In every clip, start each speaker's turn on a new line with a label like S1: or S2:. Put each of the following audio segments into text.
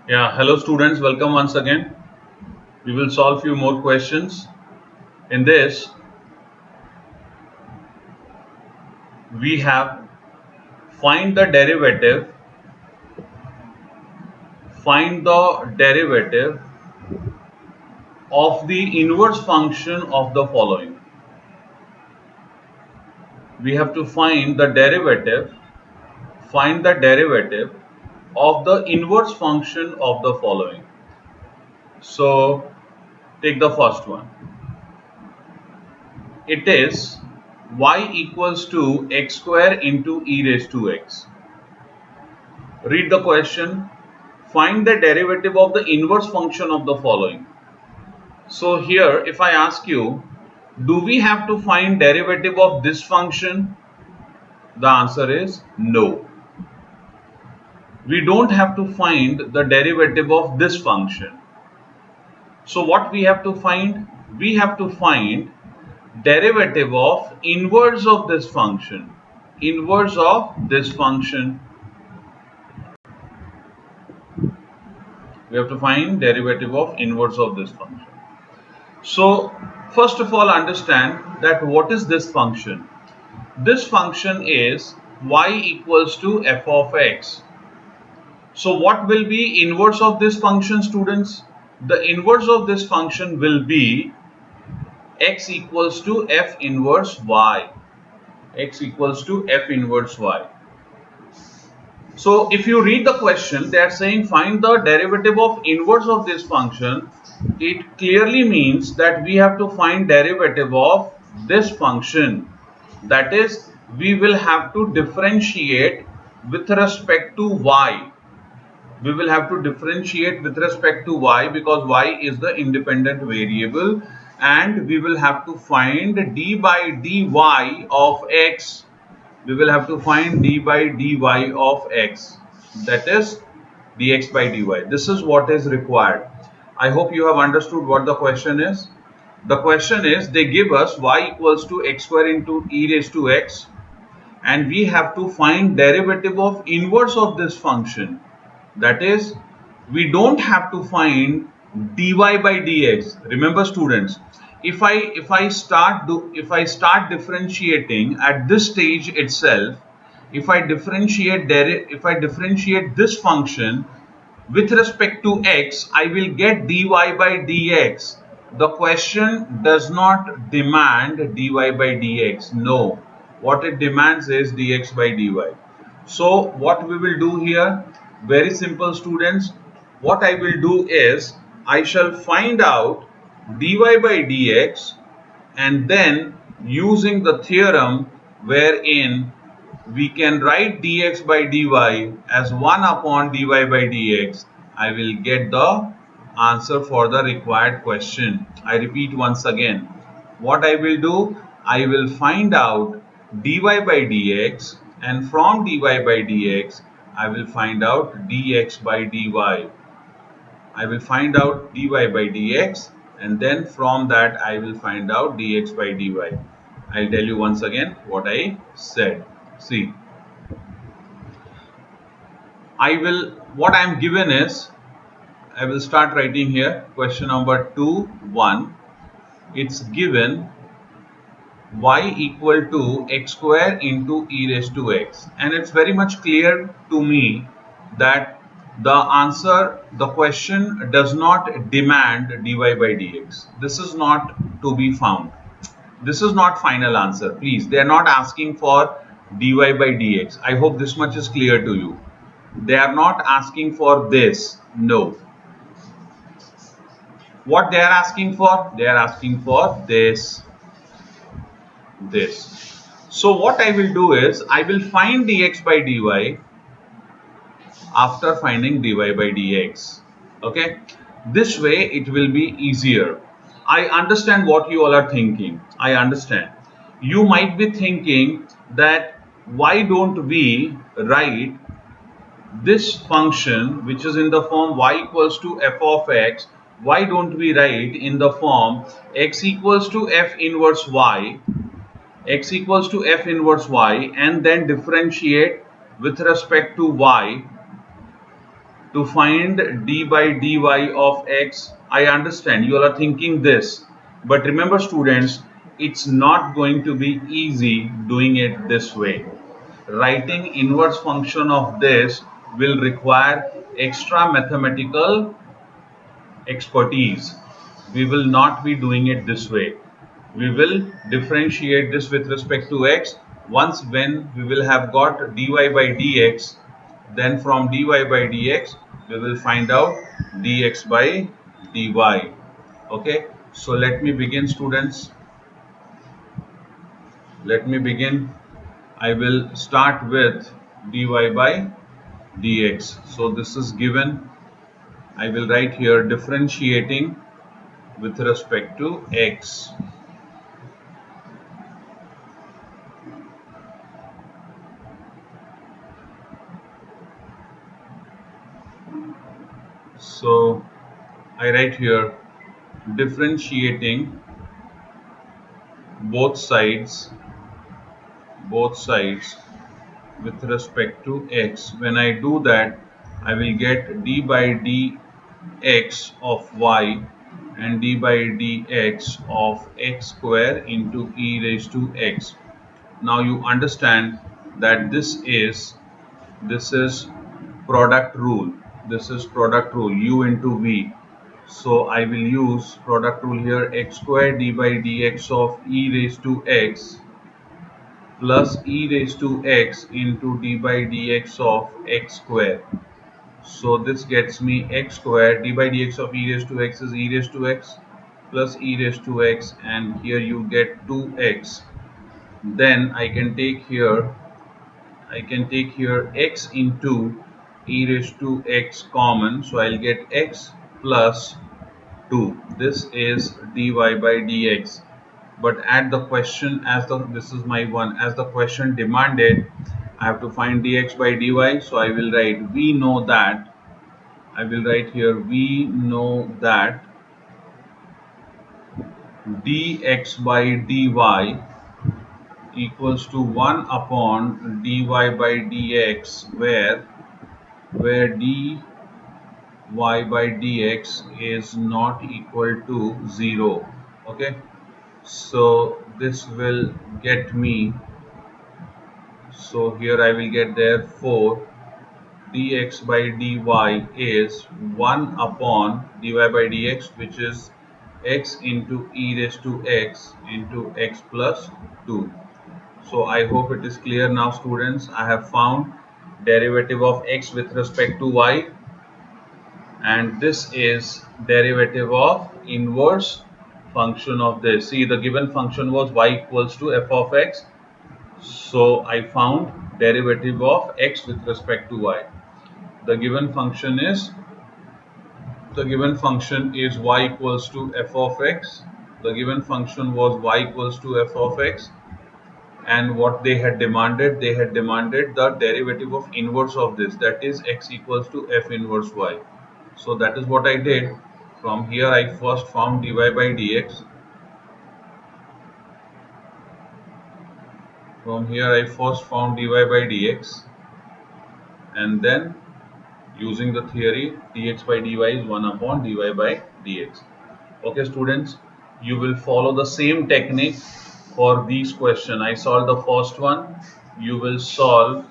S1: Yeah, hello students, welcome once again. We will solve few more questions. In this, we have find the derivative, find the derivative of the inverse function of the following. We have to find the derivative of the inverse function of the following. So, take the first one. It is y equals to x square into e raised to x. Read the question. Find the derivative of the inverse function of the following. So here, if I ask you, do we have to find derivative of this function? The answer is no. We don't have to find the derivative of this function. So what we have to find? We have to find derivative of inverse of this function. Inverse of this function. We have to find derivative of inverse of this function. So first of all, understand that what is this function? This function is y equals to f of x. So what will be inverse of this function, students? The inverse of this function will be x equals to f inverse y. X equals to f inverse y. So if you read the question, they are saying find the derivative of inverse of this function. It clearly means that we have to find derivative of this function. That is, we will have to differentiate with respect to y. We will have to differentiate with respect to y because y is the independent variable, and we will have to find d by dy of x. We will have to find d by dy of x, that is dx by dy. This is what is required. I hope you have understood what the question is. The question is, they give us y equals to x square into e raised to x, and we have to find derivative of inverse of this function. That is, we don't have to find dy by dx. Remember students, if I start differentiating at this stage itself, if I differentiate this function with respect to x, I will get dy by dx. The question does not demand dy by dx. No, what it demands is dx by dy. So what we will do here, very simple students, what I will do is I shall find out dy by dx, and then using the theorem wherein we can write dx by dy as 1 upon dy by dx, I will get the answer for the required question. I repeat once again, what I will do, I will find out dy by dx, and from dy by dx I will find out dx by dy. I will find out dy by dx, and then from that I will find out dx by dy. I'll tell you once again what I said. See, what I am given is, I will start writing here question number 2 1. It's given y equal to x square into e raised to x, and it's very much clear to me that the question does not demand dy by dx. This is not to be found. This is not final answer. Please, they are not asking for dy by dx. I hope this much is clear to you. They are not asking for this. No. What they are asking for? They are asking for this. So what I will do is I will find dx by dy after finding dy by dx. Okay, this way it will be easier. I understand what you all are thinking. I understand. You might be thinking that why don't we write this function which is in the form y equals to f of x, why don't we write in the form x equals to f inverse y, x equals to f inverse y, and then differentiate with respect to y to find d by dy of x. I understand you all are thinking this, but remember students, it's not going to be easy doing it this way. Writing inverse function of this will require extra mathematical expertise. We will not be doing it this way. We will differentiate this with respect to x. Once when we will have got dy by dx, then from dy by dx we will find out dx by dy. Okay, so let me begin students. Let me begin. I will start with dy by dx. So this is given. I will write here differentiating with respect to x. So I write here differentiating both sides with respect to x. When I do that, I will get d by dx of y and d by dx of x square into e raised to x. Now you understand that this is product rule. This is product rule u into v. So I will use product rule here, x square d by dx of e raised to x plus e raised to x into d by dx of x square. So this gets me x square d by dx of e raised to x is e raised to x plus e raised to x, and here you get 2x. Then I can take here x into e raised to x common, so I'll get x plus 2. This is dy by dx. But at the question, this is my one, as the question demanded, I have to find dx by dy. So I will write we know that dx by dy equals to 1 upon dy by dx, where dy by dx is not equal to 0. Okay, so this will get me, so here I will get, therefore dx by dy is 1 upon dy by dx, which is x into e raised to x into x plus 2. So I hope it is clear now students. I have found derivative of x with respect to y, and this is derivative of inverse function of this. See, the given function was y equals to f of x. So I found derivative of x with respect to y. The given function is y equals to f of x. The given function was y equals to f of x, and what they had demanded the derivative of inverse of this, that is x equals to f inverse y. So that is what I did. From here I first found dy by dx. And then using the theory, dx by dy is 1 upon dy by dx. Okay students, you will follow the same technique for these questions. I solved the first one, you will solve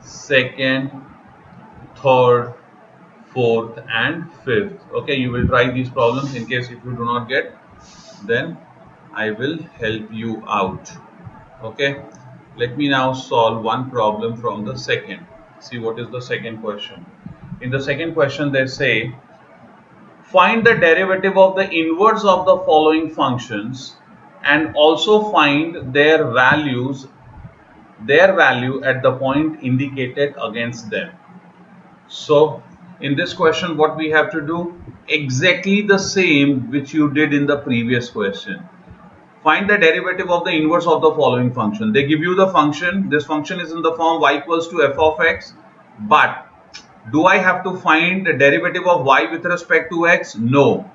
S1: second, third, fourth and fifth. Okay, you will try these problems. In case if you do not get, then I will help you out. Okay, let me now solve one problem from the second. See what is the second question. In the second question they say, find the derivative of the inverse of the following functions and also find their value at the point indicated against them. So in this question what we have to do, exactly the same which you did in the previous question. Find the derivative of the inverse of the following function. They give you the function. This function is in the form y equals to f of x. But do I have to find the derivative of y with respect to x? No.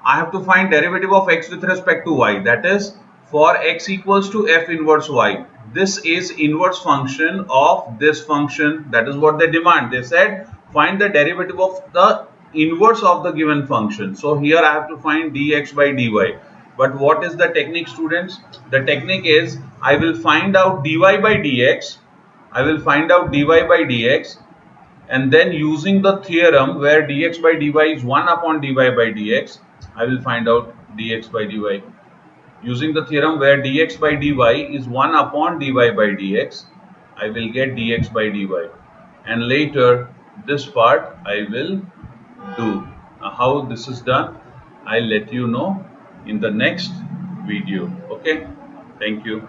S1: I have to find derivative of x with respect to y. That is, for x equals to f inverse y, this is inverse function of this function. That is what they demand. They said find the derivative of the inverse of the given function. So here I have to find dx by dy. But what is the technique, students? The technique is I will find out dy by dx. I will find out dy by dx, and then using the theorem where dx by dy is 1 upon dy by dx, I will find out dx by dy. Using the theorem where dx by dy is 1 upon dy by dx, I will get dx by dy. And later, this part I will do. Now, how this is done, I'll let you know in the next video. Okay, thank you.